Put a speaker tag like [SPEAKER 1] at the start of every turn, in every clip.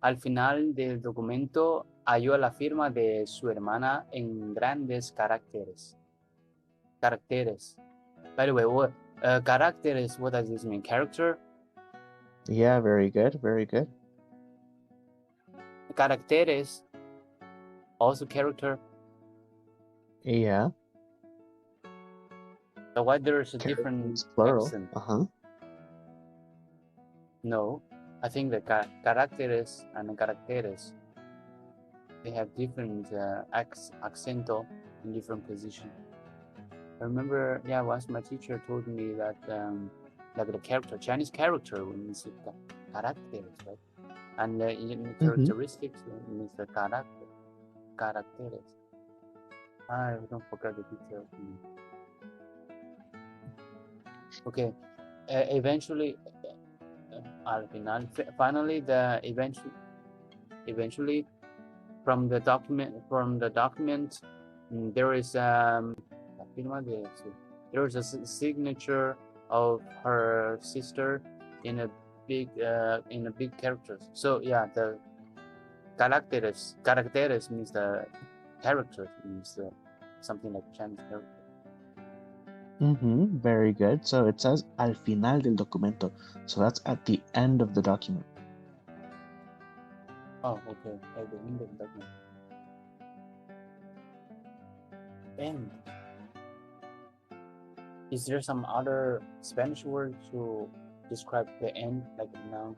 [SPEAKER 1] Al final del documento halló la firma de su hermana en grandes caracteres. Caracteres. By the way, characteres, what does this mean? Character?
[SPEAKER 2] Yeah, very good, very good.
[SPEAKER 1] Caracteres, also character.
[SPEAKER 2] Yeah.
[SPEAKER 1] So why there's a
[SPEAKER 2] Characters,
[SPEAKER 1] different
[SPEAKER 2] plural.
[SPEAKER 1] accent? No, I think the caracteres and caracteres, they have different accento in different position. I remember, once my teacher told me that like the character, Chinese character means characteres, right? And in characteristics means the caracteres. I don't forget the details. Okay, eventually, al final, finally, eventually, from the document, there is there is a signature of her sister in a big characters. So yeah, the caracteres means the characters, means something like Chinese character.
[SPEAKER 2] Very good. So it says al final del documento. So that's at the end of the document.
[SPEAKER 1] Oh, okay. At the end of the document. End. Is there some other Spanish word to describe the end, like now?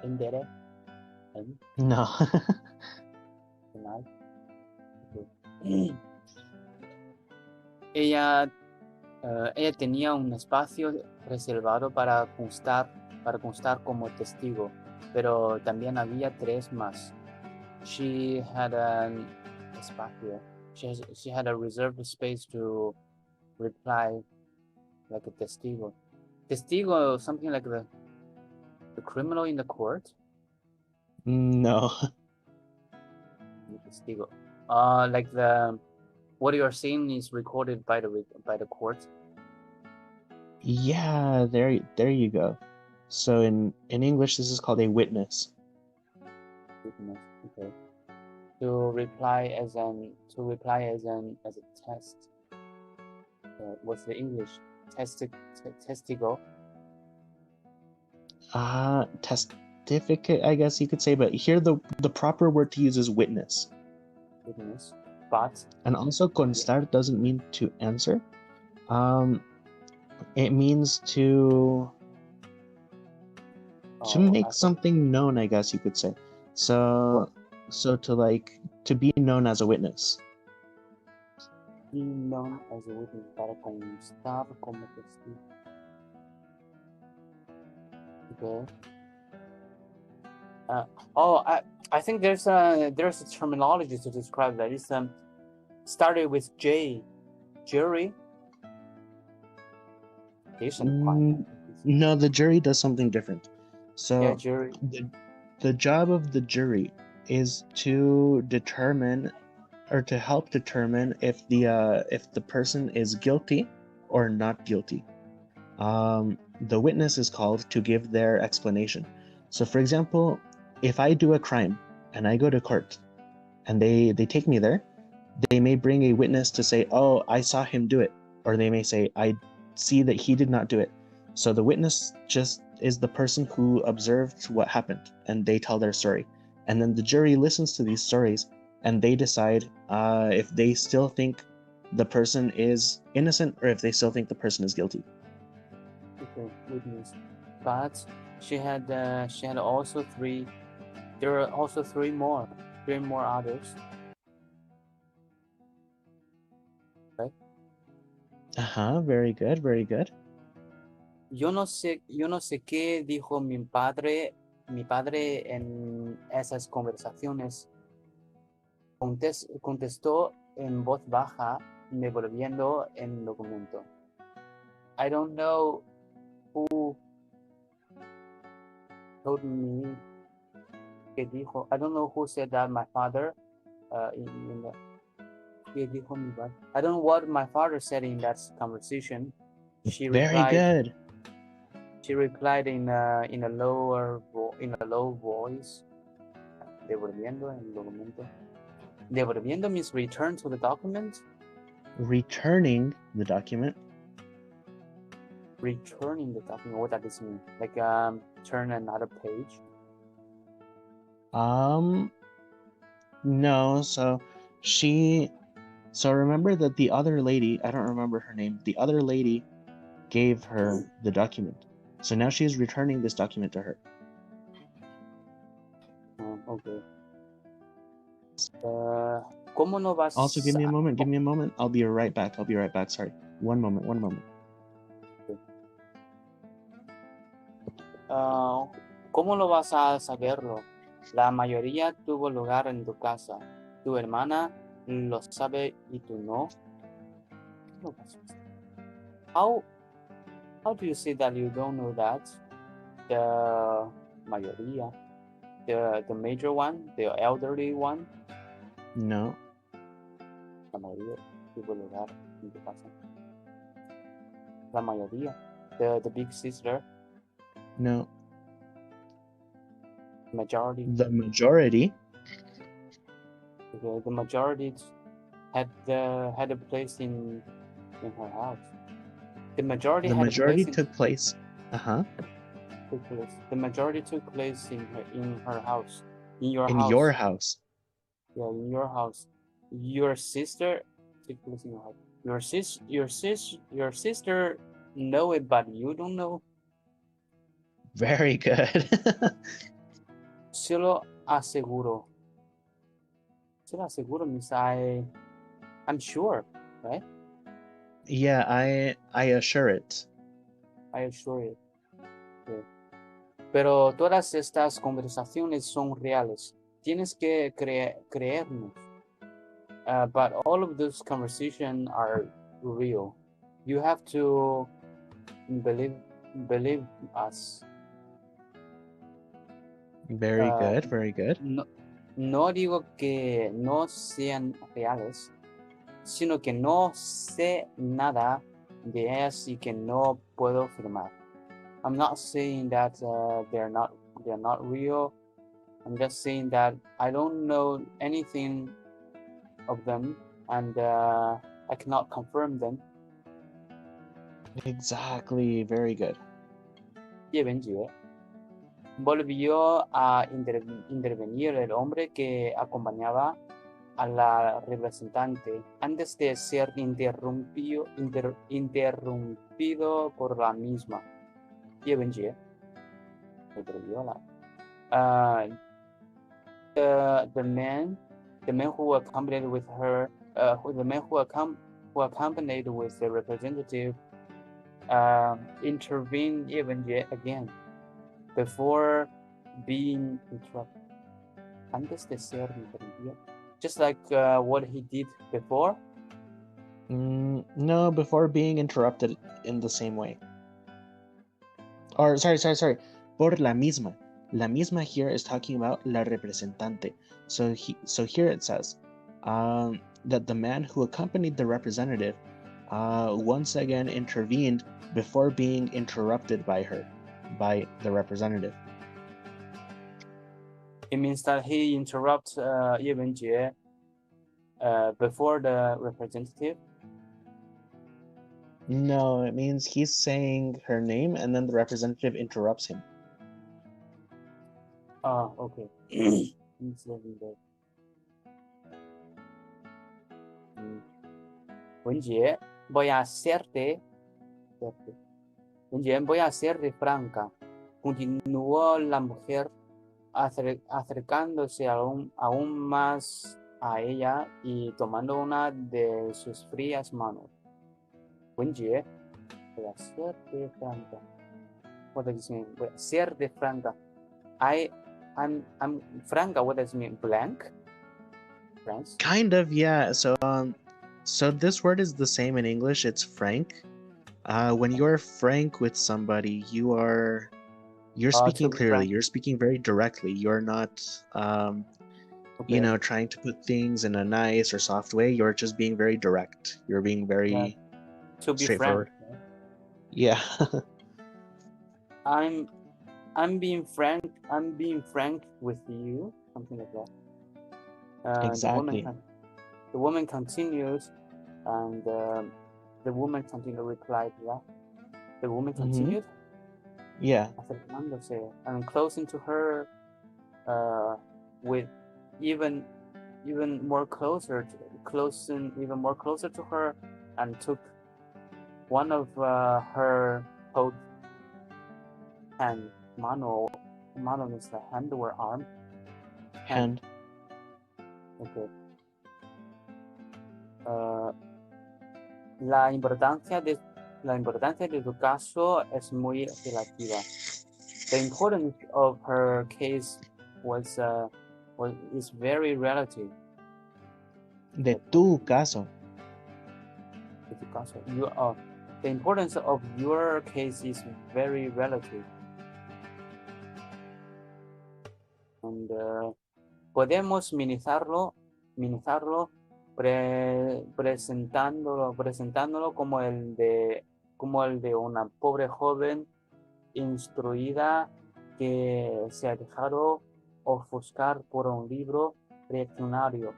[SPEAKER 1] Endere? End?
[SPEAKER 2] No.
[SPEAKER 1] Final? Okay. Ella tenía un espacio reservado para constar como testigo, pero también había 3 más. She had an espacio. She had a reserved space to reply like a testigo. Testigo, something like the criminal in the court?
[SPEAKER 2] No.
[SPEAKER 1] Testigo. Like what you are saying is recorded by the court.
[SPEAKER 2] Yeah, there you go. So in English, this is called a witness.
[SPEAKER 1] Witness, okay. To reply as a test. What's the English? Testigo.
[SPEAKER 2] Testificate, I guess you could say, but here the proper word to use is witness.
[SPEAKER 1] Witness, but
[SPEAKER 2] and also constar doesn't mean to answer. It means to make something known, I guess you could say. So to be known as a witness.
[SPEAKER 1] Be known as a witness, para constar como testigo. Okay. I think there's a terminology to describe that. It's started with J. Jury.
[SPEAKER 2] No, the jury does something different. So
[SPEAKER 1] yeah, jury.
[SPEAKER 2] The job of the jury is to determine or to help determine if the person is guilty or not guilty. The witness is called to give their explanation. So for example, if I do a crime and I go to court and they take me there, they may bring a witness to say, oh, I saw him do it. Or they may say, I see that he did not do it. So the witness just is the person who observed what happened and they tell their story. And then the jury listens to these stories and they decide if they still think the person is innocent or if they still think the person is guilty.
[SPEAKER 1] Okay, witness. But she had also 3. There are also 3 more others. Right?
[SPEAKER 2] Very good, very good.
[SPEAKER 1] Yo no sé qué dijo mi padre en esas conversaciones. Contestó en voz baja, devolviendo el documento. I don't know who told me que dijo. I don't know who said that. My father I don't know what my father said in that conversation.
[SPEAKER 2] Very good.
[SPEAKER 1] She replied in a low voice. devolviendo el documento. Devolviendo means return to the document.
[SPEAKER 2] Returning the document.
[SPEAKER 1] Returning the document. What does this mean? Like turn another page.
[SPEAKER 2] No. So remember that the other lady, I don't remember her name. The other lady gave her the document. So now she is returning this document to her.
[SPEAKER 1] Okay. ¿Cómo no vas?
[SPEAKER 2] Also, give me a moment. I'll be right back. Sorry. One moment.
[SPEAKER 1] ¿Cómo lo vas a saberlo? La mayoría tuvo lugar en tu casa. Tu hermana lo sabe y tú no. How do you say that you don't know that? The mayoría, the major one, the elderly one.
[SPEAKER 2] No.
[SPEAKER 1] La mayoría tuvo lugar en tu casa. La mayoría, the big sister.
[SPEAKER 2] No.
[SPEAKER 1] Majority.
[SPEAKER 2] The majority.
[SPEAKER 1] Okay, the majority had a place in her house. The majority took place. Took place. The majority took place in her house. In your house. Yeah, in your house. Your sister took place in your house. Your sister know it, but you don't know.
[SPEAKER 2] Very good.
[SPEAKER 1] Se lo aseguro. Se lo aseguro means I'm sure, right?
[SPEAKER 2] Yeah, I assure it.
[SPEAKER 1] I assure it. Okay. Pero todas estas conversaciones son reales. Tienes que creernos. But all of those conversations are real. You have to believe us.
[SPEAKER 2] Very good.
[SPEAKER 1] No digo que no sean reales, sino que no sé nada de ellas y que no puedo afirmar. I'm not saying that they're not real. I'm just saying that I don't know anything of them and I cannot confirm them.
[SPEAKER 2] Exactly, very good.
[SPEAKER 1] 叶文洁 volvió a intervenir el hombre que acompañaba a la representante antes de ser interrumpido por la misma. 叶文洁 volvió a the man who accompanied with her the man who accompanied with the representative intervened 叶文洁 again before being interrupted. Antes de ser interrumpido. Just like what he did before?
[SPEAKER 2] No, before being interrupted in the same way. Or sorry. Por la misma. La misma here is talking about la representante. So here it says that the man who accompanied the representative once again intervened before being interrupted by the representative.
[SPEAKER 1] It means that he interrupts Ye Wenjie before the representative?
[SPEAKER 2] No, it means he's saying her name and then the representative interrupts him.
[SPEAKER 1] Okay. Wenjie, voy a hacerte franca. Continuó la mujer acercándose aún más a ella y tomando una de sus frías manos. Wenjie, voy a hacerte franca. What does it mean? Voy a hacerte franca. I'm franca. What does it mean? Blank? France?
[SPEAKER 2] Kind of, yeah. So this word is the same in English. It's frank. When you're frank with somebody, you're speaking clearly.
[SPEAKER 1] Frank.
[SPEAKER 2] You're speaking very directly. You're not, trying to put things in a nice or soft way. You're just being very direct. You're being very
[SPEAKER 1] to be
[SPEAKER 2] straightforward.
[SPEAKER 1] Frank.
[SPEAKER 2] Yeah.
[SPEAKER 1] I'm being frank with you. something like that.
[SPEAKER 2] Exactly.
[SPEAKER 1] The woman continues, and the woman replied, yeah. The woman continued.
[SPEAKER 2] Yeah.
[SPEAKER 1] And closing to her, with even more closer to her, and took one of her both hand. Mano means the hand or arm.
[SPEAKER 2] Hand.
[SPEAKER 1] Okay. La importancia de tu caso es muy relativa. The importance of her case is very relative.
[SPEAKER 2] De tu caso.
[SPEAKER 1] The importance of your case is very relative. And podemos minimizarlo presentándolo como el de una pobre joven instruida que se ha dejado ofuscar por un libro reaccionario,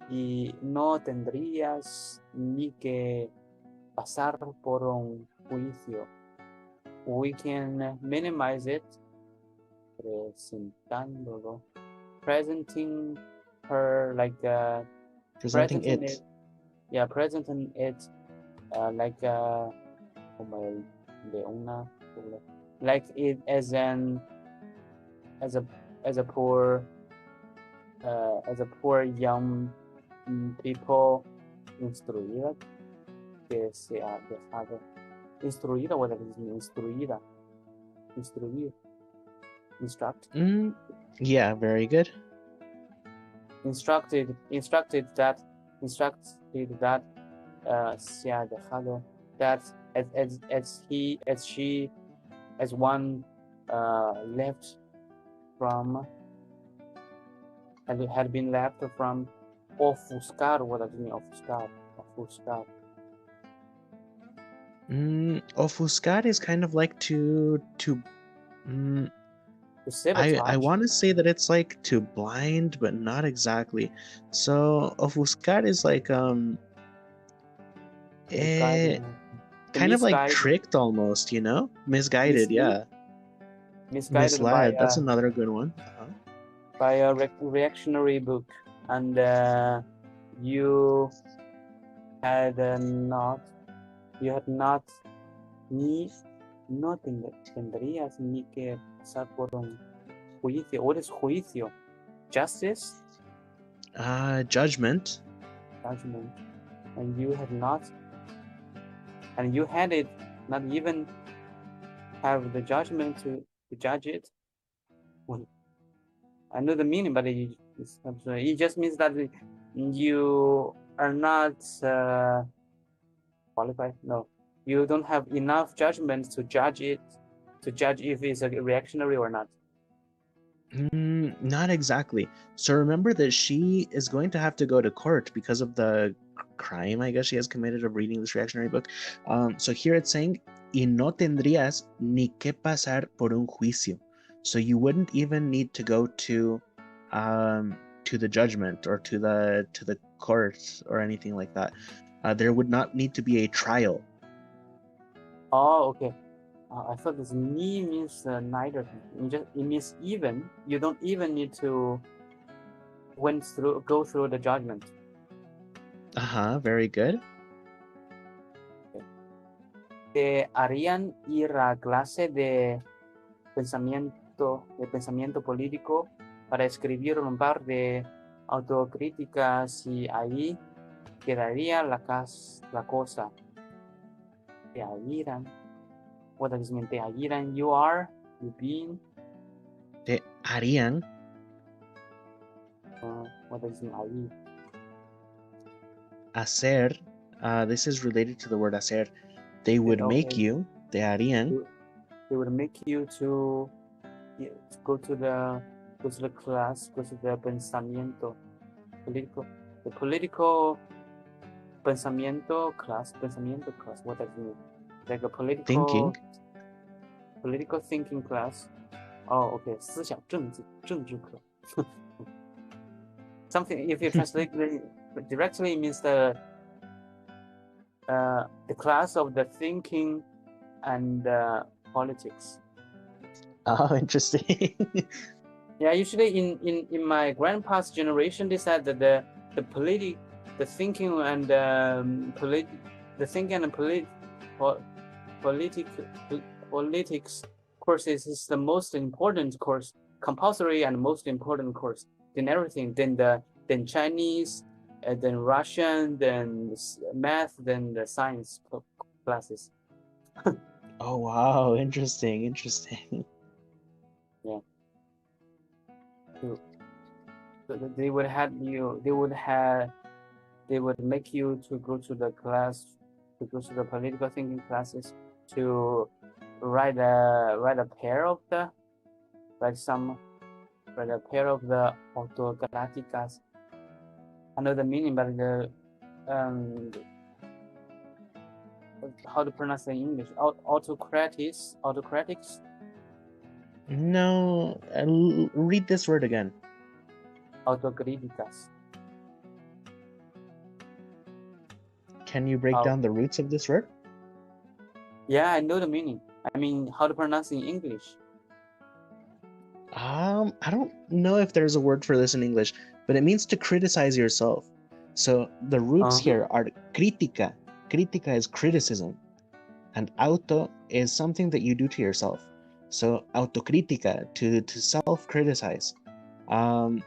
[SPEAKER 1] y no tendrías ni que pasar por un juicio. We can minimize it presenting her like
[SPEAKER 2] presenting it
[SPEAKER 1] like like it as a poor young people instruida que se ha dejado instruida. What does it mean? Instruct.
[SPEAKER 2] Yeah, very good.
[SPEAKER 1] Instructed that se ha dejado, that as one left from had been left from ofuscar. What does it mean? Ofuscar.
[SPEAKER 2] Ofuscar is kind of like to
[SPEAKER 1] sabotage.
[SPEAKER 2] I want to say that it's like to blind, but not exactly. So ofuscar is like kind of like tricked almost, misguided. Yeah, misled. That's another good one.
[SPEAKER 1] By a reactionary book, and you had not no tendrías ni que pasar por un juicio. What is juicio? Justice?
[SPEAKER 2] Judgment.
[SPEAKER 1] And you had not even have the judgment to judge it. Well, I know the meaning, but it just means that you are not qualified. No, you don't have enough judgment to judge if it's a reactionary or not.
[SPEAKER 2] Not exactly. So remember that she is going to have to go to court because of the crime, I guess, she has committed of reading this reactionary book. So here it's saying, y no tendrías ni que pasar por un juicio. So you wouldn't even need to go to the judgment or to the court or anything like that. There would not need to be a trial.
[SPEAKER 1] Oh, okay. I thought this ni means neither. It means even. You don't even need to go through the judgment.
[SPEAKER 2] Very good.
[SPEAKER 1] Okay. Te harían ir a clase de pensamiento político para escribir un par de autocríticas y ahí quedaría la cosa. Te harían. What does it mean? Te harían. You are. You being.
[SPEAKER 2] Te harían.
[SPEAKER 1] What does it mean? Ahí.
[SPEAKER 2] Hacer. This is related to the word hacer. They would make you. Te harían.
[SPEAKER 1] They would make you to go to the class, go to the pensamiento político. The political pensamiento class. What does it mean? Like a political thinking class. Oh, okay. 思想政治课. Something, if you translate it directly, it means the class of the thinking and politics.
[SPEAKER 2] Oh, interesting.
[SPEAKER 1] Yeah, usually in my grandpa's generation, they said that the thinking and politics courses is the most important course, compulsory and most important course than everything. Then Chinese, then Russian, then math, then the science classes.
[SPEAKER 2] Oh, wow, interesting.
[SPEAKER 1] Yeah. So they would make you to go to the class, to go to the political thinking classes, to write a pair of the autograficas. I know the meaning, but the how to pronounce it in English? Autocratics.
[SPEAKER 2] No, read this word again.
[SPEAKER 1] Autocríticas.
[SPEAKER 2] Can you break down the roots of this word?
[SPEAKER 1] Yeah, I know the meaning. I mean, how to pronounce it in English?
[SPEAKER 2] I don't know if there's a word for this in English, but it means to criticize yourself. So the roots here are crítica. Crítica is criticism, and auto is something that you do to yourself. So autocrítica, to self-criticize. I'm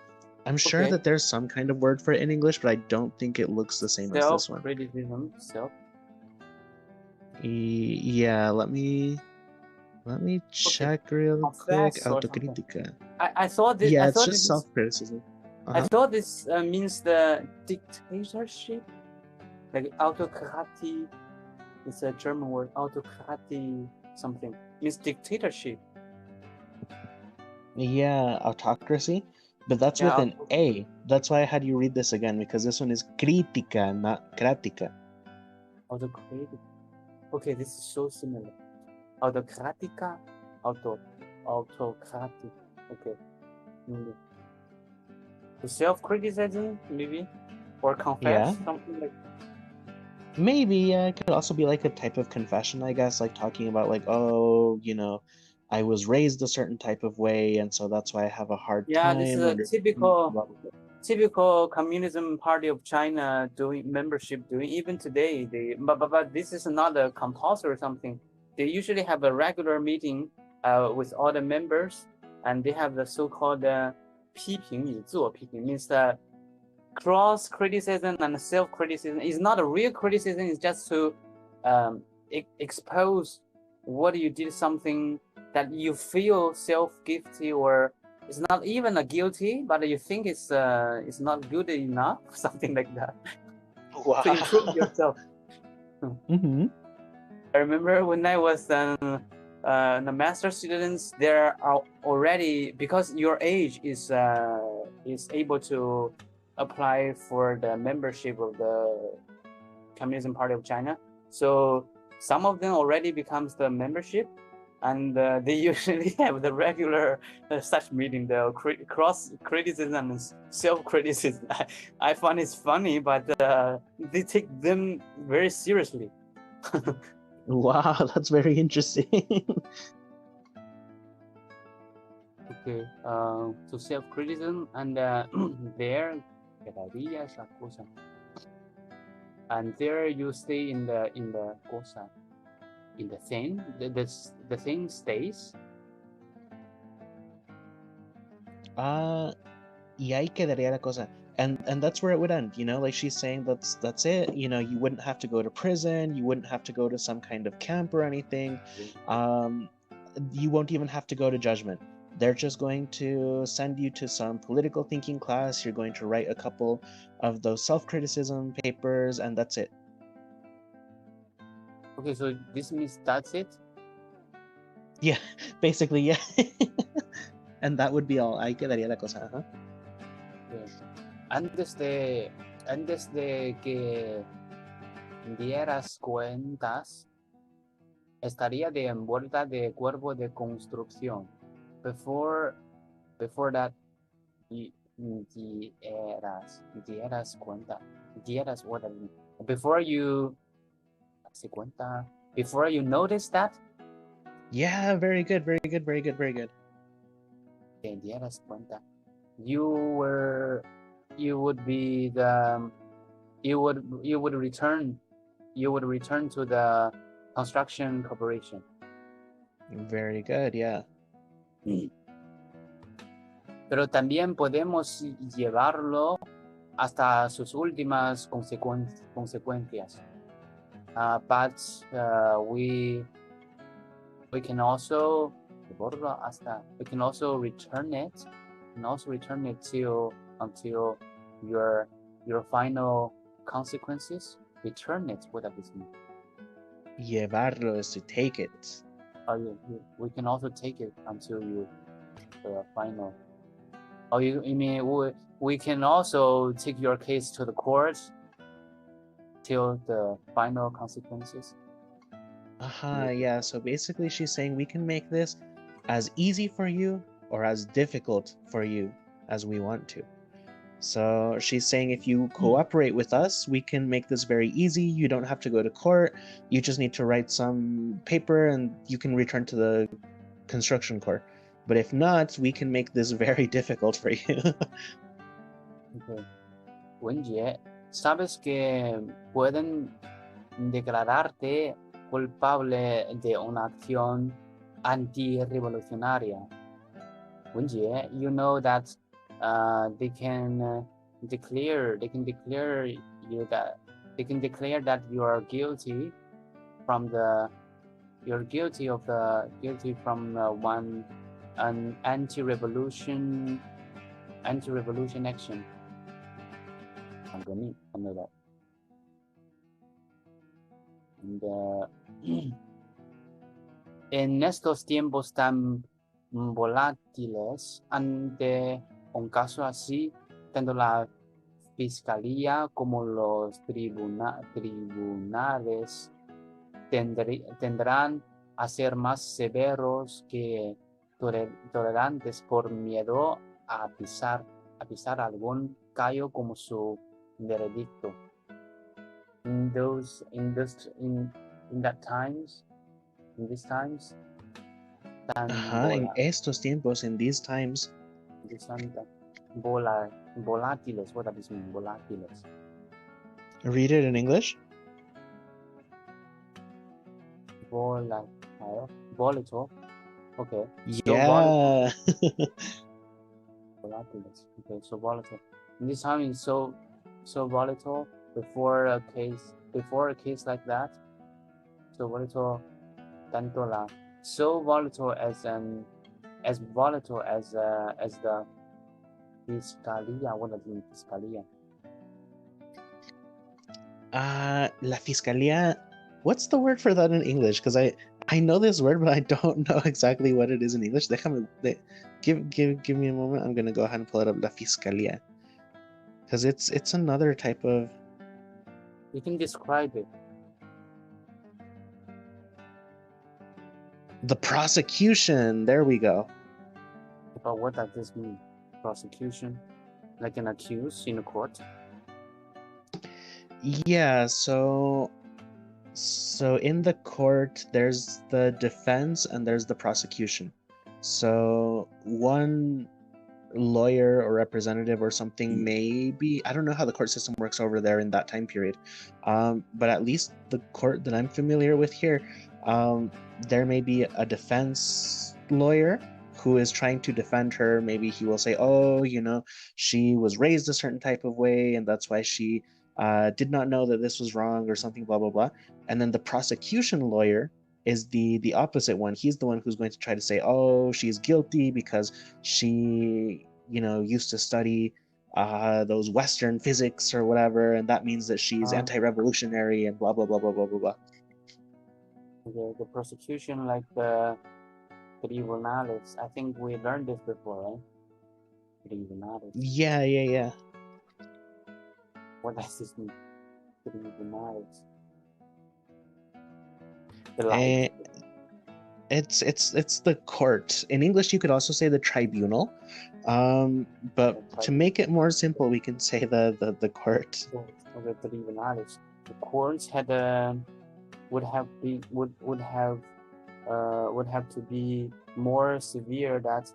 [SPEAKER 2] sure that there's some kind of word for it in English, but I don't think it looks the same as this one.
[SPEAKER 1] Self-criticism.
[SPEAKER 2] Yeah, let me check real quick. Autocrítica.
[SPEAKER 1] I thought this.
[SPEAKER 2] Yeah,
[SPEAKER 1] I
[SPEAKER 2] it's
[SPEAKER 1] thought
[SPEAKER 2] just self-criticism.
[SPEAKER 1] I thought this means the dictatorship, like autocratie. It's a German word. Autocratie something means dictatorship.
[SPEAKER 2] Yeah, autocracy, but that's with an A. That's why I had you read this again, because this one is crítica, not crática.
[SPEAKER 1] Autocratic. Okay, this is so similar. Autocrática, autocratic. Okay. So self-criticism, maybe, or confess, something like.
[SPEAKER 2] Maybe, yeah. It could also be like a type of confession, I guess, like talking about like, oh, I was raised a certain type of way, and so that's why I have a hard time.
[SPEAKER 1] Yeah, this is a typical communism party of China membership even today. But this is not a compulsory or something. They usually have a regular meeting with all the members, and they have the so-called 批评与自我批评, means that cross criticism and self criticism is not a real criticism. It's just to expose what you did, something that you feel self-guilty, or it's not even a guilty, but you think it's not good enough, something like that.
[SPEAKER 2] Wow.
[SPEAKER 1] To improve yourself. I remember when I was the master students, there are already, because your age is able to apply for the membership of the Communism Party of China. So some of them already becomes the membership, and they usually have the regular such meeting, the cross criticism and self criticism. I find it's funny, but they take them very seriously.
[SPEAKER 2] Wow, that's very interesting.
[SPEAKER 1] Okay, so self criticism, and there and there you stay in the cosa, in the thing. The thing stays.
[SPEAKER 2] Y ahí quedaría la cosa. And that's where it would end, like she's saying that's it. You wouldn't have to go to prison, you wouldn't have to go to some kind of camp or anything. You won't even have to go to judgment. They're just going to send you to some political thinking class. You're going to write a couple of those self-criticism papers, and that's it.
[SPEAKER 1] Okay, so this means that's it?
[SPEAKER 2] Yeah, basically, yeah. And that would be all. Ahí quedaría la cosa.
[SPEAKER 1] Yes. Antes de que dieras cuentas, estaría de envuelta de cuerpo de construcción. Before that, Dieras cuenta. Dieras what I mean. Before you se cuenta. Before you notice that.
[SPEAKER 2] Yeah, very good, very good, very good, very good.
[SPEAKER 1] Te dieras cuenta. You would be the you would return to the construction corporation.
[SPEAKER 2] Very good, yeah.
[SPEAKER 1] Pero también podemos llevarlo hasta sus últimas consecuencias. But we can also return it until your final consequences. Return it. What does this mean?
[SPEAKER 2] Llevarlo is to take it.
[SPEAKER 1] We can also take it until the final. Oh, you mean we can also take your case to the court till the final consequences?
[SPEAKER 2] Yeah. So basically she's saying we can make this as easy for you or as difficult for you as we want to. So she's saying if you cooperate with us, we can make this very easy. You don't have to go to court. You just need to write some paper and you can return to the construction court. But if not, we can make this very difficult for you.
[SPEAKER 1] Okay. Wenjie, ¿sabes que pueden declararte culpable de una acción antirrevolucionaria? Wenjie, you know that they can declare that you are guilty from an anti-revolution action. I know that. And en estos tiempos tan volátiles, ante un caso así, tanto la fiscalía como los tribunales tendrán a ser más severos que tolerantes por miedo a pisar algún callo como su veredicto. In these times,
[SPEAKER 2] en estos tiempos, in these times.
[SPEAKER 1] Volátiles. What does this mean? Volátiles.
[SPEAKER 2] Read it in English.
[SPEAKER 1] Volatile. Okay.
[SPEAKER 2] Yeah.
[SPEAKER 1] Volatiles. Okay, so volatile. And this time is so volatile before a case like that. So volatile, tanto la so volatile as the fiscalía. What does it mean, fiscalía?
[SPEAKER 2] La fiscalía. What's the word for that in English? Because I know this word, but I don't know exactly what it is in English. Give me a moment. I'm gonna go ahead and pull it up. La fiscalía, because it's another type of.
[SPEAKER 1] You can describe it.
[SPEAKER 2] The prosecution. There we go.
[SPEAKER 1] But what does this mean? Prosecution, like an accused in a court.
[SPEAKER 2] Yeah. So in the court, there's the defense and there's the prosecution. So one lawyer or representative or something maybe, I don't know how the court system works over there in that time period, but at least the court that I'm familiar with here, there may be a defense lawyer who is trying to defend her. Maybe he will say, oh, she was raised a certain type of way and that's why she did not know that this was wrong or something, blah, blah, blah. And then the prosecution lawyer is the opposite one. He's the one who's going to try to say, oh, she's guilty because she, used to study those Western physics or whatever, and that means that she's anti-revolutionary and blah, blah, blah, blah, blah, blah, blah.
[SPEAKER 1] The prosecution, like the tribunales. I think we learned this before, right? Tribunales.
[SPEAKER 2] Yeah.
[SPEAKER 1] What does this mean? Tribunales.
[SPEAKER 2] It's the court. In English, you could also say the tribunal. But to make it more simple, we can say the court.
[SPEAKER 1] The tribunales. The courts had would have to be more severe that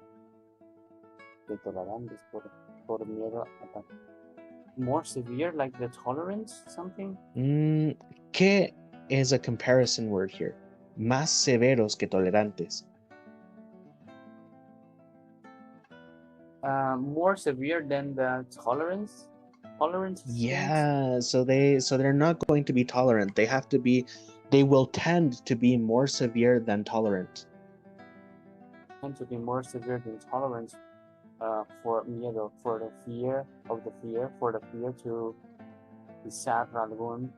[SPEAKER 1] more severe, like the tolerance, something.
[SPEAKER 2] Que is a comparison word here. Más severos que tolerantes.
[SPEAKER 1] More severe than the tolerance.
[SPEAKER 2] Yeah, so they're not going to be tolerant. They will tend to be more severe than tolerant.
[SPEAKER 1] Tend to be more severe than tolerant. For miedo, for the fear to pisar algún.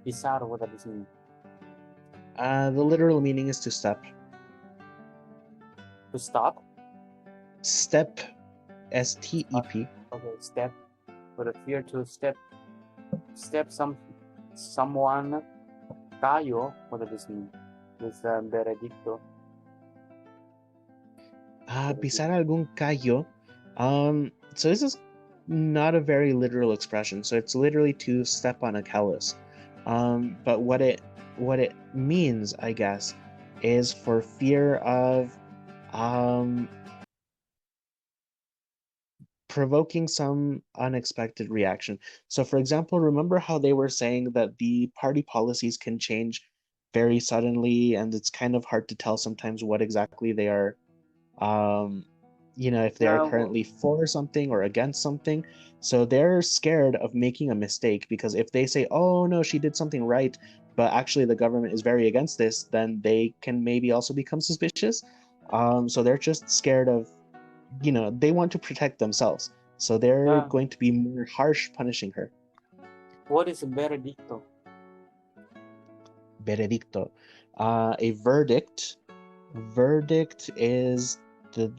[SPEAKER 1] Pisar, what does it mean?
[SPEAKER 2] The literal meaning is to step.
[SPEAKER 1] To stop?
[SPEAKER 2] Step, S-T-E-P.
[SPEAKER 1] Okay, step. For the fear to step someone. Callo, what does this mean? With veredicto.
[SPEAKER 2] Pisar algún callo. So this is not a very literal expression. So it's literally to step on a callus. But what it means, I guess, is for fear of provoking some unexpected reaction. So for example, remember how they were saying that the party policies can change very suddenly, and it's kind of hard to tell sometimes what exactly they are, if they are currently for something or against something. So they're scared of making a mistake, because if they say, oh no, she did something right, but actually the government is very against this, then they can maybe also become suspicious. So they're just scared of, they want to protect themselves. So they're going to be more harsh punishing her.
[SPEAKER 1] What is veredicto?
[SPEAKER 2] Veredicto. A verdict. Verdict is the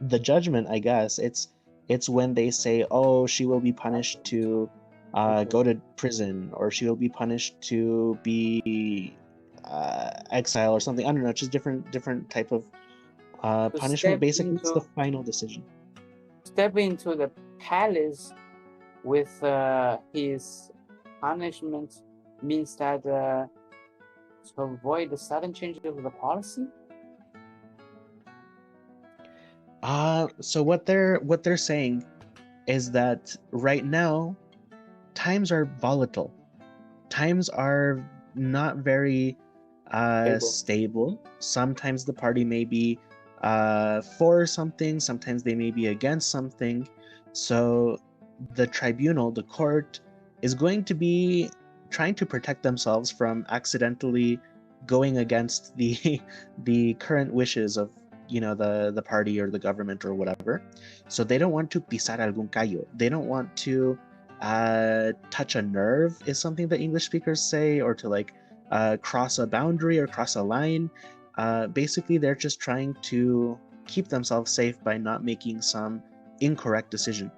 [SPEAKER 2] the judgment, I guess. It's when they say, oh, she will be punished to go to prison, or she will be punished to be exile or something. I don't know, just different type of punishment. Basically, it's the final decision.
[SPEAKER 1] Step into the palace with his punishment means that to avoid the sudden change of the policy.
[SPEAKER 2] So what they're saying is that right now times are volatile. Times are not very stable. Sometimes the party may be for something, sometimes they may be against something. So the tribunal, the court, is going to be trying to protect themselves from accidentally going against the current wishes of the party or the government or whatever. So they don't want to pisar algún callo. They don't want to touch a nerve, is something that English speakers say, or to cross a boundary or cross a line. Basically, they're just trying to keep themselves safe by not making some incorrect decision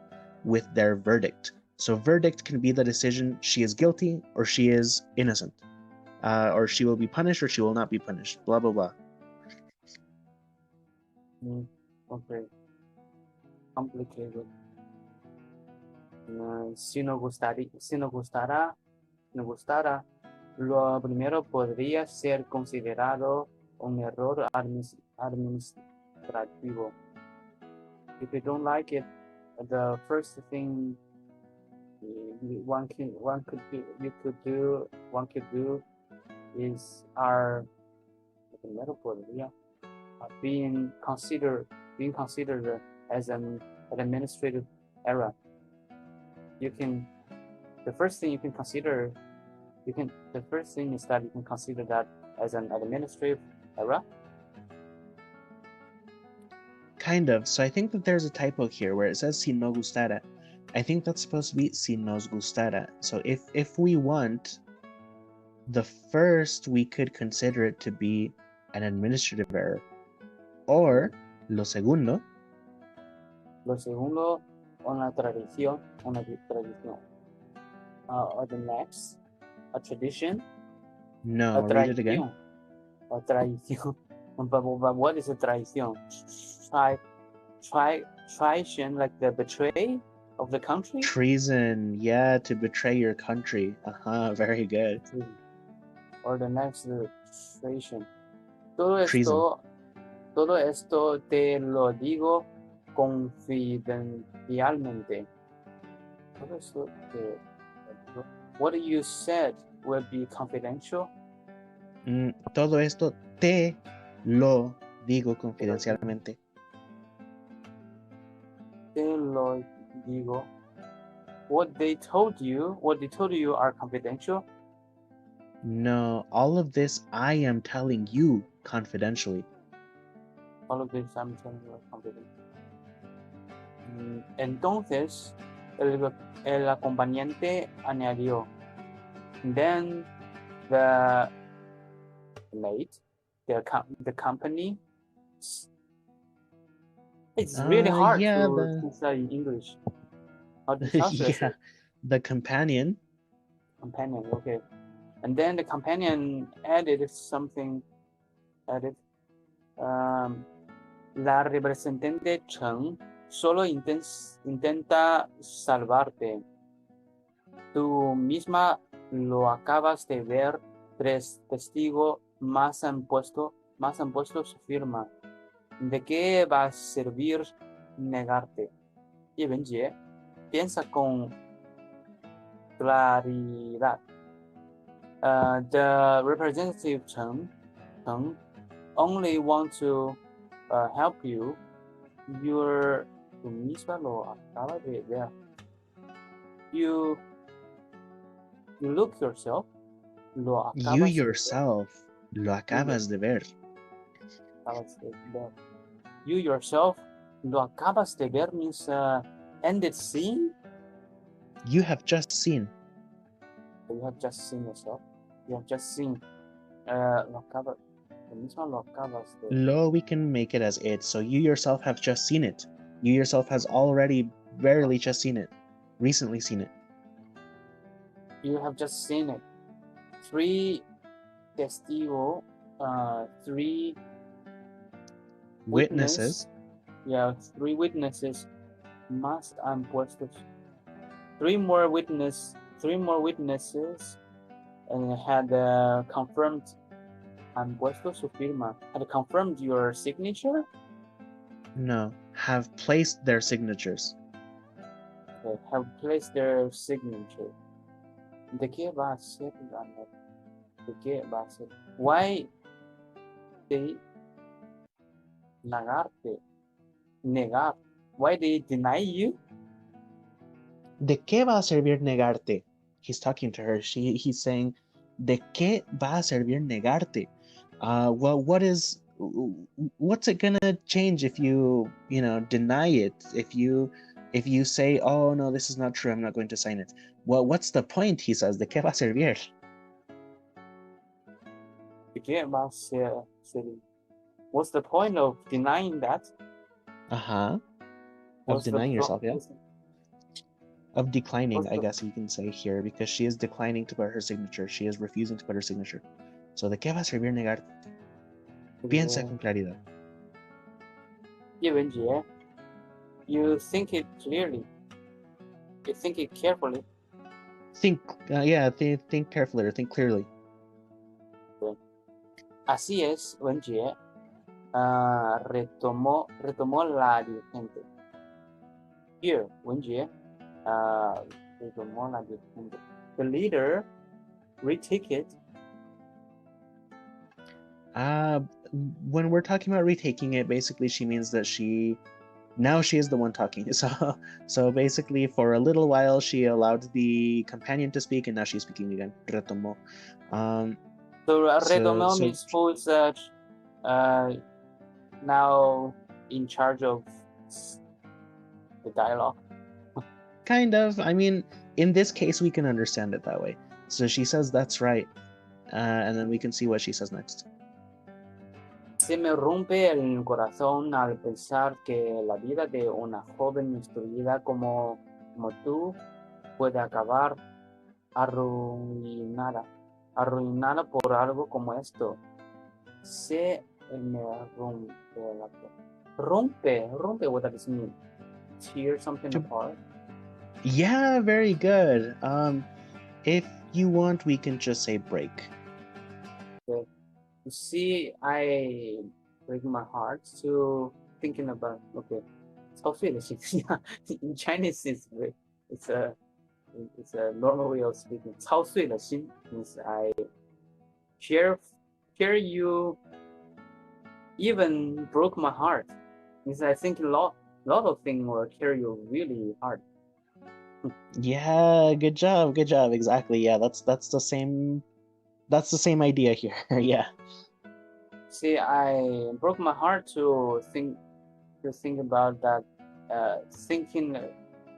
[SPEAKER 2] with their verdict. So verdict can be the decision: she is guilty or she is innocent, or she will be punished or she will not be punished, blah blah blah.
[SPEAKER 1] Okay. Complicated. Si nos gustara, lo primero podría ser considerado un error administrativo. If you don't like it, the first thing one could do is being considered as an administrative error. The first thing is that you can consider that as an administrative error.
[SPEAKER 2] Kind of. So I think that there's a typo here where it says si no gustara. I think that's supposed to be si nos gustara. So if we want, the first, we could consider it to be an administrative error. Or lo segundo,
[SPEAKER 1] una tradición, or the next, a tradition.
[SPEAKER 2] No, read it again.
[SPEAKER 1] Tradición. But what is a tradición? Traition, like the betray of the country?
[SPEAKER 2] Treason, yeah, to betray your country. Very good.
[SPEAKER 1] Or the next traition.
[SPEAKER 2] Treason.
[SPEAKER 1] Todo esto te lo digo confidencialmente. Todo esto what you said will be confidential.
[SPEAKER 2] Todo esto te lo digo confidencialmente.
[SPEAKER 1] Te lo digo. What they told you are confidential?
[SPEAKER 2] No, all of this I am telling you confidentially.
[SPEAKER 1] All of this I'm telling you confidentially. Entonces, el acompañante añadió. Then the company. It's really hard to study English. How to translate it?
[SPEAKER 2] The companion.
[SPEAKER 1] Companion, okay. And then the companion added something. La representante Chen solo intenta salvarte. Tú misma lo acabas de ver. 3 testigos más han puesto su firma. ¿De qué va a servir negarte? 叶文洁 piensa con claridad. The representative Chen only want to help you. Tú misma lo acabas de ver. You look yourself.
[SPEAKER 2] You yourself lo acabas de ver.
[SPEAKER 1] You yourself lo acabas de ver means ended scene.
[SPEAKER 2] You have just seen.
[SPEAKER 1] You have just seen yourself. You have just seen.
[SPEAKER 2] Lo, we can make it as it. So you yourself have just seen it. You yourself has already barely just seen it. Recently seen it.
[SPEAKER 1] You have just seen it. 3 testigos, 3
[SPEAKER 2] witnesses.
[SPEAKER 1] Yeah, 3 witnesses más han puesto. 3 more witnesses and had confirmed han puesto su firma. Had confirmed your signature?
[SPEAKER 2] No, have placed their signatures.
[SPEAKER 1] Okay, have placed their signature. ¿De qué va a ser? ¿De qué va a ser? Why they negar? Why they deny you?
[SPEAKER 2] ¿De qué va a servir negarte? He's talking to her. He's saying, ¿de qué va a servir negarte? Well, what's it gonna change if you deny it? If you say, oh no, this is not true, I'm not going to sign it. Well, what's the point? He says, ¿de qué va a servir?
[SPEAKER 1] ¿De qué va a servir? What's the point of denying that?
[SPEAKER 2] Of denying yourself, yeah. Of declining, I guess you can say here, because she is declining to put her signature. She is refusing to put her signature. So, ¿de qué va a servir negarte? Piensa con claridad.
[SPEAKER 1] You think it clearly. You think it carefully.
[SPEAKER 2] Think carefully or think clearly.
[SPEAKER 1] Así es, Wenjie. Retomó la dirigente. Here, Wenjie. Retomó la dirigente. The leader retake it.
[SPEAKER 2] When we're talking about retaking it, basically she means that now she is the one talking. So basically for a little while she allowed the companion to speak, and now she's speaking again. Retomó.
[SPEAKER 1] Retomó means who's now in charge of the dialogue.
[SPEAKER 2] Kind of. I mean, in this case we can understand it that way. So she says that's right, and then we can see what she says next.
[SPEAKER 1] Se me rompe el corazón al pensar que la vida de una joven instruida como tú puede acabar arruinada por algo como esto. Se me rompe la rompe, what does this mean? Tear something
[SPEAKER 2] To-
[SPEAKER 1] apart?
[SPEAKER 2] Yeah, very good. If you want, we can just say break.
[SPEAKER 1] Okay. You see, I break my heart to thinking about, okay, 操碎了心. In Chinese, it's a normal way of speaking. 操碎了心 means I share you even broke my heart. Means I think a lot of things will tear you really hard.
[SPEAKER 2] Yeah, good job. Exactly. Yeah, that's the same idea here. Yeah.
[SPEAKER 1] See, I broke my heart to think about that, thinking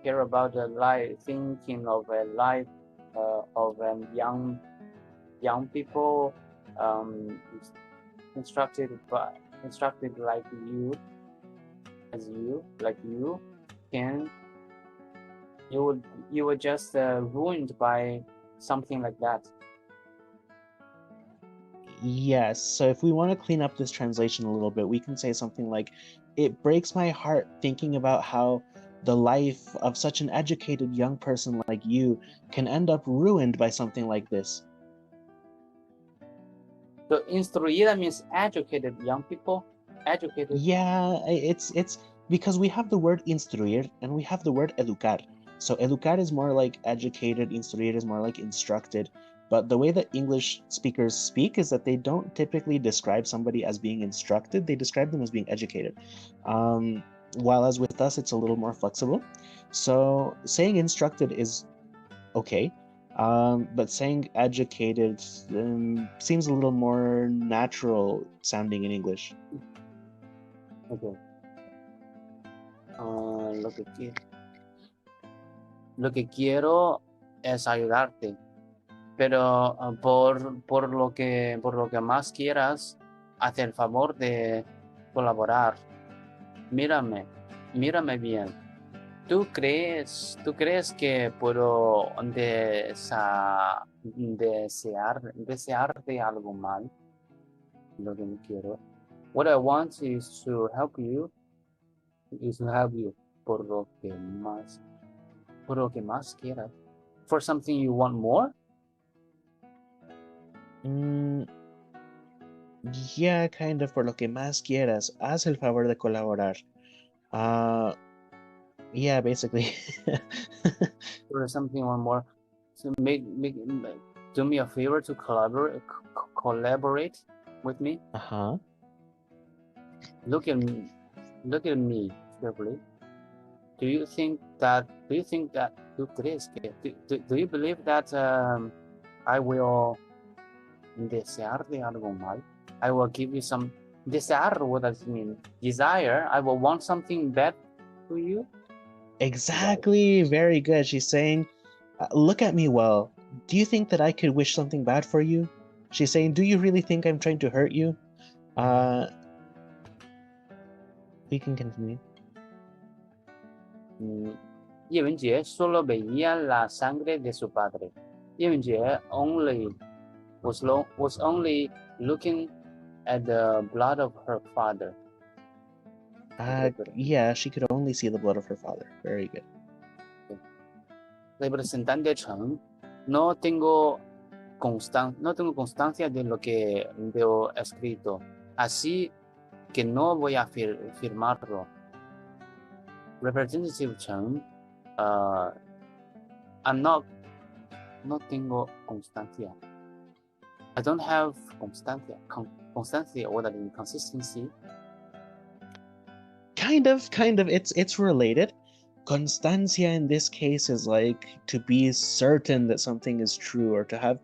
[SPEAKER 1] here about the life, thinking of a life of young people, instructed like you, can you were just ruined by something like that.
[SPEAKER 2] Yes, so if we want to clean up this translation a little bit, we can say something like, it breaks my heart thinking about how the life of such an educated young person like you can end up ruined by something like this.
[SPEAKER 1] So instruida means educated young people. Educated.
[SPEAKER 2] Yeah, it's because we have the word instruir and we have the word educar. So educar is more like educated, instruir is more like instructed. But the way that English speakers speak is that they don't typically describe somebody as being instructed, they describe them as being educated. While as with us, it's a little more flexible. So saying instructed is okay, but saying educated seems a little more natural sounding in English.
[SPEAKER 1] Okay. Lo que quiero es ayudarte, pero por lo que más quieras, haz el favor de colaborar. Mírame bien. ¿Tú crees que puedo desearte algo mal? Lo que no quiero. What I want is to help you. Por lo que más quieras. For something you want more?
[SPEAKER 2] Yeah, kind of, por lo que más quieras. Haz el favor de colaborar. Yeah, basically.
[SPEAKER 1] For something you want more. So do me a favor to collaborate with me.
[SPEAKER 2] Uh-huh.
[SPEAKER 1] Look at me carefully. Do you believe that I will desearte algo mal? I will give you some desear. What does it mean? Desire. I will want something bad to you.
[SPEAKER 2] Exactly. Very good. She's saying, look at me well. Do you think that I could wish something bad for you? She's saying, do you really think I'm trying to hurt you? We can continue.
[SPEAKER 1] 叶文洁 solo veía la sangre de su padre. 叶文洁 was only looking at the blood of her father.
[SPEAKER 2] Yeah, she could only see the blood of her father. Very good.
[SPEAKER 1] Representante Chen, no tengo constancia de lo que veo escrito, así que no voy a firmarlo. Representative Chen, no tengo constancia. I don't have constancia. Constancia, what I mean, consistency.
[SPEAKER 2] Kind of. It's related. Constancia in this case is like to be certain that something is true, or to have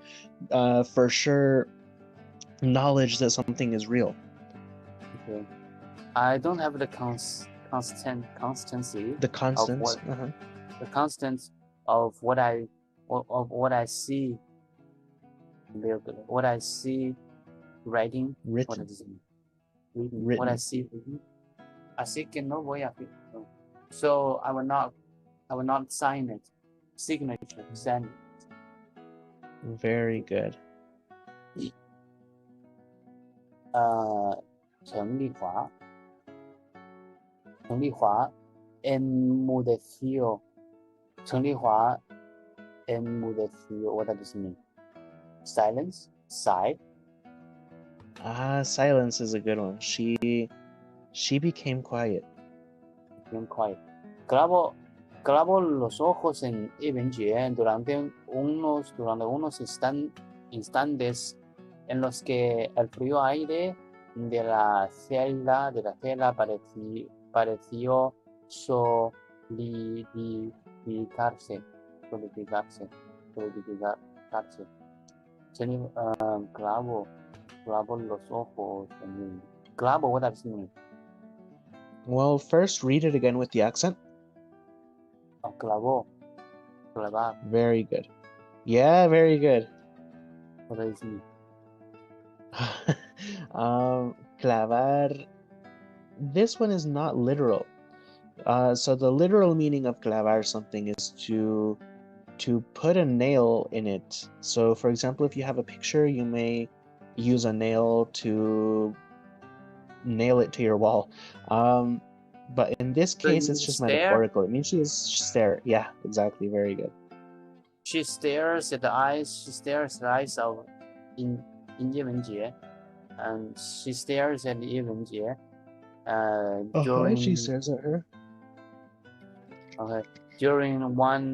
[SPEAKER 2] for sure knowledge that something is real.
[SPEAKER 1] Okay. I don't have the constancy.
[SPEAKER 2] The constants.
[SPEAKER 1] The constants of what I see. What I see writing.
[SPEAKER 2] Written.
[SPEAKER 1] Reading. What I see reading. Así que no voy a firmar. So I will not sign it. Signature. Send it.
[SPEAKER 2] Very good.
[SPEAKER 1] 陈丽华 enmudeció. 陈丽华 enmudeció. What does this mean? Silence? Sigh?
[SPEAKER 2] Silence is a good one. She became quiet.
[SPEAKER 1] Became quiet. Clavo los ojos en Evengie durante unos instantes en los que el frío aire de la celda pareció solidificarse. Clavo los ojos en clavo, what does it mean?
[SPEAKER 2] Well, first read it again with the accent.
[SPEAKER 1] Clavar.
[SPEAKER 2] Very good. Yeah, very good.
[SPEAKER 1] What does it mean?
[SPEAKER 2] Clavar. This one is not literal. So the literal meaning of clavar something is to put a nail in it. So for example, if you have a picture, you may use a nail to nail it to your wall. But in this case, it's just metaphorical. It means she stare. Yeah, exactly. Very good.
[SPEAKER 1] She stares at the eyes. She stares at the eyes of in Evengie, and she stares at Evengie. During
[SPEAKER 2] she stares at her.
[SPEAKER 1] Okay. During a while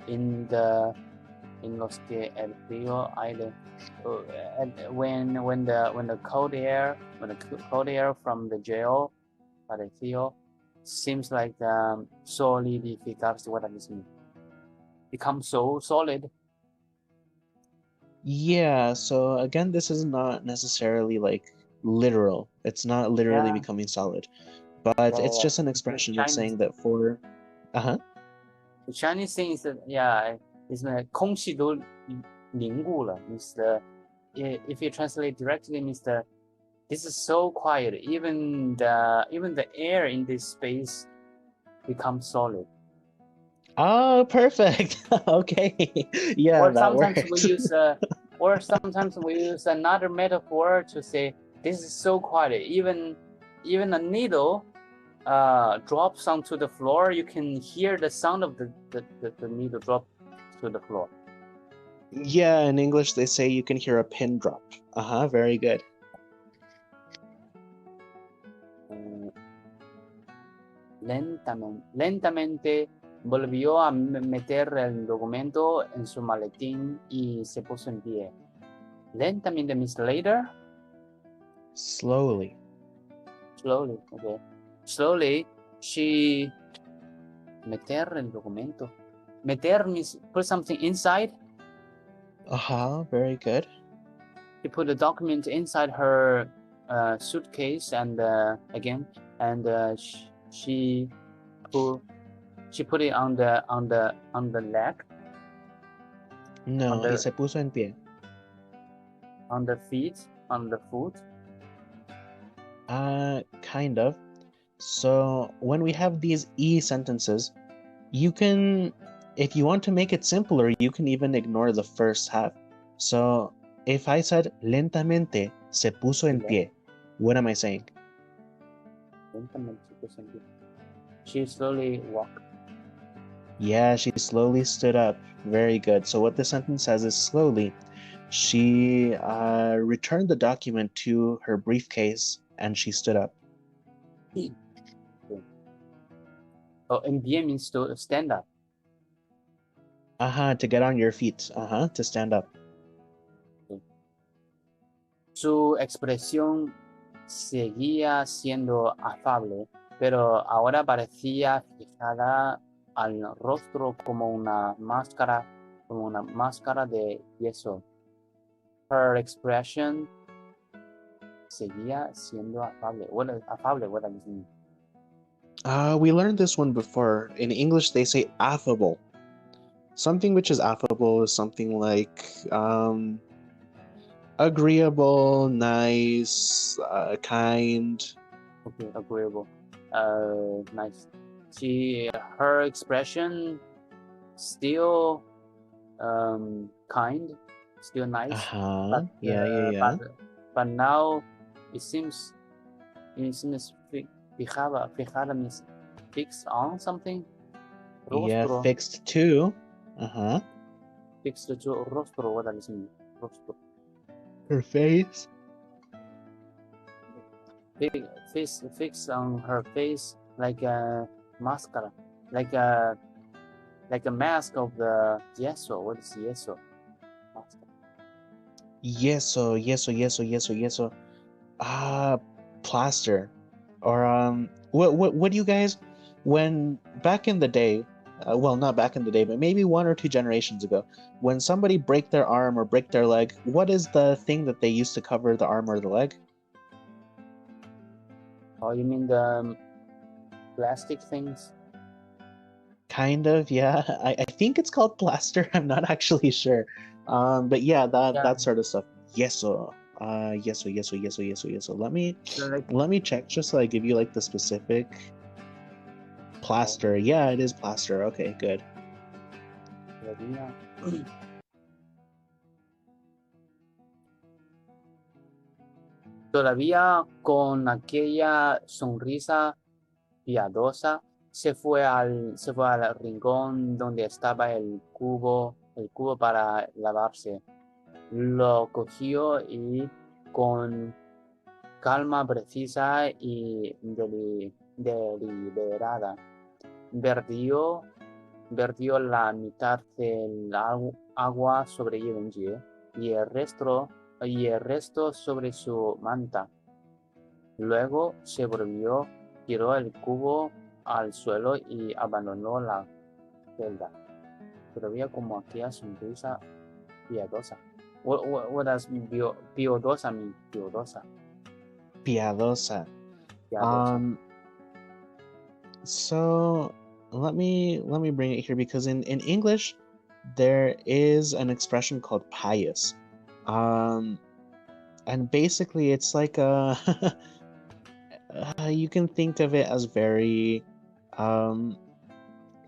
[SPEAKER 1] in los que el frío aire, when the cold air from the jail pareció seems like solidificarse. What does this mean? Become so solid.
[SPEAKER 2] Yeah, so again, this is not necessarily like literal. It's not literally becoming solid, but it's just an expression of saying that for
[SPEAKER 1] The Chinese thing is that it's 空气都凝固了 means if you translate directly means this is so quiet, even the air in this space becomes solid.
[SPEAKER 2] Oh, perfect. Okay. Yeah,
[SPEAKER 1] Or
[SPEAKER 2] that
[SPEAKER 1] sometimes
[SPEAKER 2] works.
[SPEAKER 1] sometimes we use another metaphor to say this is so quiet, even a needle drops onto the floor, you can hear the sound of the needle drop to the floor.
[SPEAKER 2] Yeah, in English they say you can hear a pin drop. Very good.
[SPEAKER 1] Lentamente volvió a meter el documento en su maletín y se puso en pie. Lentamente means later.
[SPEAKER 2] Slowly.
[SPEAKER 1] Okay. Slowly, she meter el documento. Meter means put something inside.
[SPEAKER 2] Very good.
[SPEAKER 1] She put the document inside her suitcase, and she put it on the leg.
[SPEAKER 2] No, y se puso en pie.
[SPEAKER 1] On the foot.
[SPEAKER 2] Kind of. So when we have these sentences, you can, if you want to make it simpler, you can even ignore the first half. So if I said lentamente se puso en pie, what am I saying?
[SPEAKER 1] Lentamente se puso en pie. She slowly walked.
[SPEAKER 2] Yeah, she slowly stood up. Very good. So what the sentence says is slowly. She returned the document to her briefcase and she stood up.
[SPEAKER 1] En pie means to stand up.
[SPEAKER 2] To get on your feet. To stand up.
[SPEAKER 1] Su expresión seguía siendo afable, pero ahora parecía fijada al rostro como una máscara de yeso. Her expression seguía siendo afable. What is afable? What does it mean?
[SPEAKER 2] We learned this one before. In English, they say affable. Something which is affable is something like agreeable, nice, kind.
[SPEAKER 1] Okay, agreeable. Nice. Her expression still kind. still nice.
[SPEAKER 2] Uh-huh. Yeah.
[SPEAKER 1] But now it seems fijada means fixed on something.
[SPEAKER 2] Yeah,
[SPEAKER 1] Rostro.
[SPEAKER 2] fixed to. Uh-huh.
[SPEAKER 1] Fixed to rostro. What does it mean? Rostro.
[SPEAKER 2] Her face.
[SPEAKER 1] Fix on her face like a mascara, like a mask of the yeso. What is yeso?
[SPEAKER 2] Yeso. Plaster. Or what do you guys, when back in the day, well, not back in the day, but maybe 1 or 2 generations ago, when somebody break their arm or break their leg, what is the thing that they used to cover the arm or the leg?
[SPEAKER 1] Oh, you mean the plastic things?
[SPEAKER 2] Kind of, yeah. I think it's called plaster. I'm not actually sure. But yeah, that sort of stuff. Yeso. Yeso. Let me check just so I give you like the specific. Plaster. Yeah, it is plaster. Okay, good.
[SPEAKER 1] Todavía con aquella sonrisa piadosa se fue al rincón donde estaba el cubo para lavarse. Lo cogió y con calma precisa y deliberada vertió la mitad del agua sobre Yevenjie y el resto sobre su manta. Luego se volvió, tiró el cubo al suelo y abandonó la celda. Todavía como aquella sonrisa piadosa. What does piadosa mean?
[SPEAKER 2] Piadosa. So let me bring it here, because in English there is an expression called pious. And basically it's like a you can think of it as very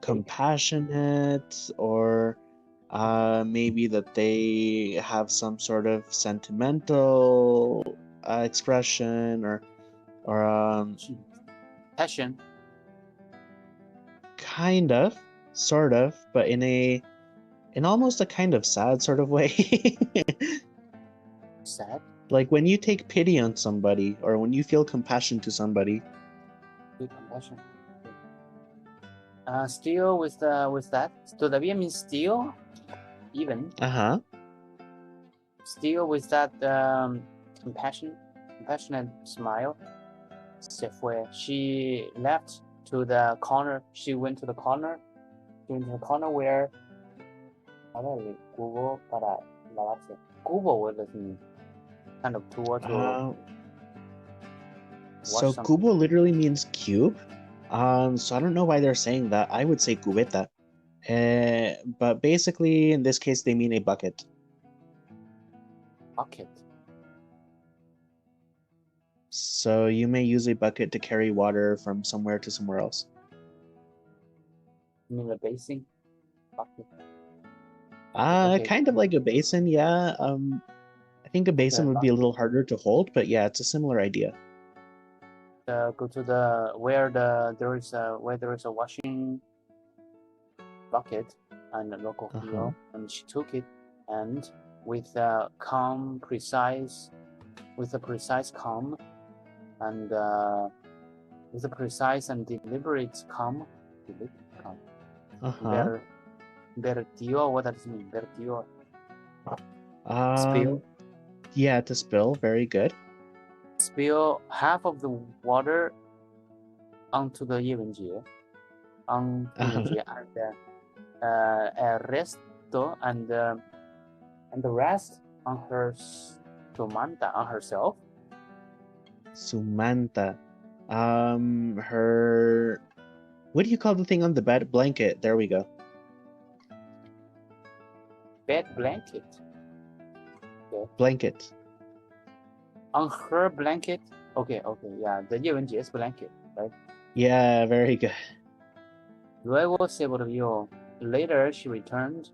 [SPEAKER 2] compassionate, or maybe that they have some sort of sentimental expression, or
[SPEAKER 1] passion.
[SPEAKER 2] Kind of, sort of, but in almost a kind of sad sort of way.
[SPEAKER 1] Sad?
[SPEAKER 2] Like when you take pity on somebody, or when you feel compassion to somebody.
[SPEAKER 1] Compassion. Still with that. Todavía means still, even.
[SPEAKER 2] Uh-huh.
[SPEAKER 1] Still with that compassionate smile. Se fue. She left to the corner. She went to the corner. Where cubo para lavarse. Cubo, what does it mean? Kind of tool to
[SPEAKER 2] so cubo literally means cube. So I don't know why they're saying that. I would say cubeta. But basically in this case they mean a bucket.
[SPEAKER 1] Bucket.
[SPEAKER 2] So you may use a bucket to carry water from somewhere to somewhere else.
[SPEAKER 1] You mean a basin? Bucket.
[SPEAKER 2] Okay. Kind of like a basin, yeah. I think a basin would be a little harder to hold, but yeah, it's a similar idea.
[SPEAKER 1] Go to the where there is a washing bucket and a local hero, and she took it, and with a precise calm, and with a precise and deliberate calm. Vertió, what does it mean? Vertió. Spill.
[SPEAKER 2] Yeah, to spill. Very good.
[SPEAKER 1] Spill half of the water onto the Yevenjie, and resto and the rest on her sumanta, on herself.
[SPEAKER 2] Sumanta. Her, what do you call the thing on the bed? Blanket. There we go.
[SPEAKER 1] Bed blanket. Okay.
[SPEAKER 2] Blanket.
[SPEAKER 1] On her blanket. Okay, yeah, the Yevenjie's blanket, right?
[SPEAKER 2] Yeah, very good.
[SPEAKER 1] Luego se volvió. Later she returned.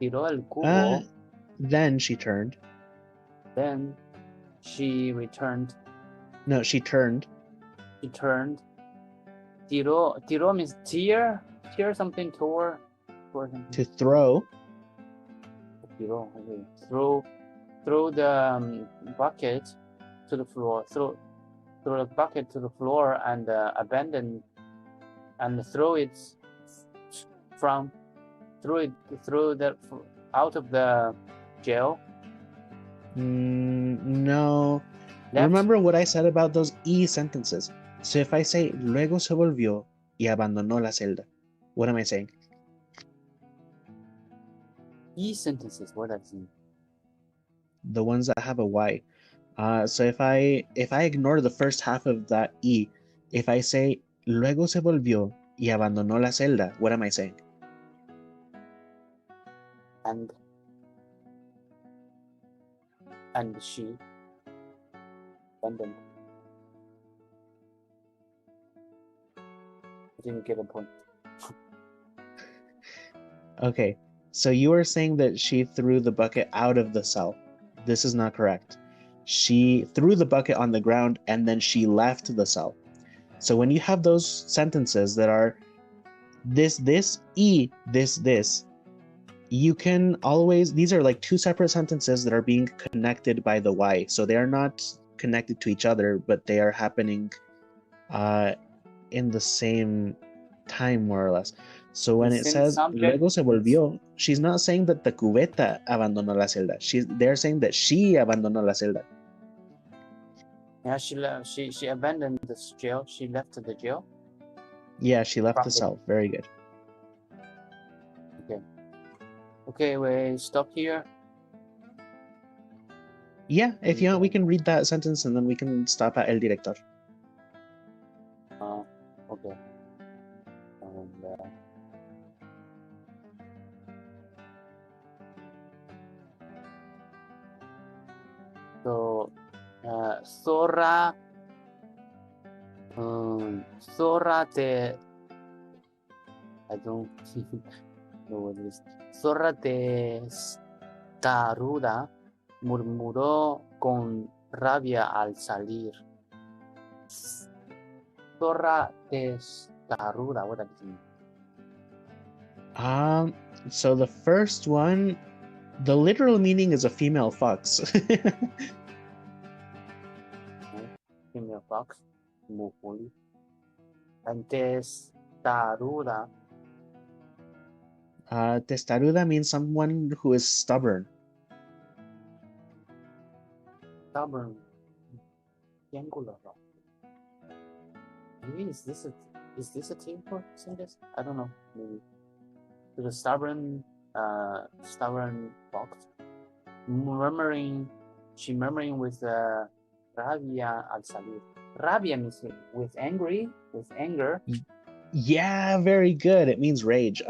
[SPEAKER 1] Tiró el cubo.
[SPEAKER 2] Then she turned.
[SPEAKER 1] Then she returned.
[SPEAKER 2] No, she turned.
[SPEAKER 1] She turned. Tiro means tear something, tore something.
[SPEAKER 2] To throw.
[SPEAKER 1] Tiro, okay. Throw the bucket to the floor. Throw the bucket to the floor and abandon and throw it out of the jail.
[SPEAKER 2] No.
[SPEAKER 1] Left.
[SPEAKER 2] Remember what I said about those E sentences. So if I say, luego se volvió y abandonó la celda, what am I saying?
[SPEAKER 1] E sentences, what does that mean?
[SPEAKER 2] The ones that have a Y. So if I ignore the first half of that E, if I say, luego se volvió y abandonó la celda, what am I saying?
[SPEAKER 1] And she abandoned. I didn't get a point.
[SPEAKER 2] Okay, so you are saying that she threw the bucket out of the cell. This is not correct. She threw the bucket on the ground and then she left the cell. So when you have those sentences that are this, E, this, you can always, these are like two separate sentences that are being connected by the Y. So they are not connected to each other, but they are happening in the same time, more or less. So when it says luego se volvió, she's not saying that the cubeta abandonó la celda. They're saying that she abandonó la celda.
[SPEAKER 1] Yeah, she abandoned the jail. She left the jail.
[SPEAKER 2] Yeah, she left the cell. Very good.
[SPEAKER 1] Okay, we stop here.
[SPEAKER 2] Yeah, if you want, we can read that sentence and then we can stop at el director.
[SPEAKER 1] Okay. So, Zorra te... I don't know what it is. Zorra testaruda murmuró con rabia al salir. Zorra testaruda, what does it mean?
[SPEAKER 2] So the first one, the literal meaning is a female fox.
[SPEAKER 1] Female fox, mufuli. And testaruda.
[SPEAKER 2] Testaruda means someone who is stubborn.
[SPEAKER 1] Stubborn. Maybe is this a team for saying this? I don't know. Maybe. So the stubborn fox murmuring with rabia al salir. Rabia means with anger.
[SPEAKER 2] Yeah, very good. It means rage.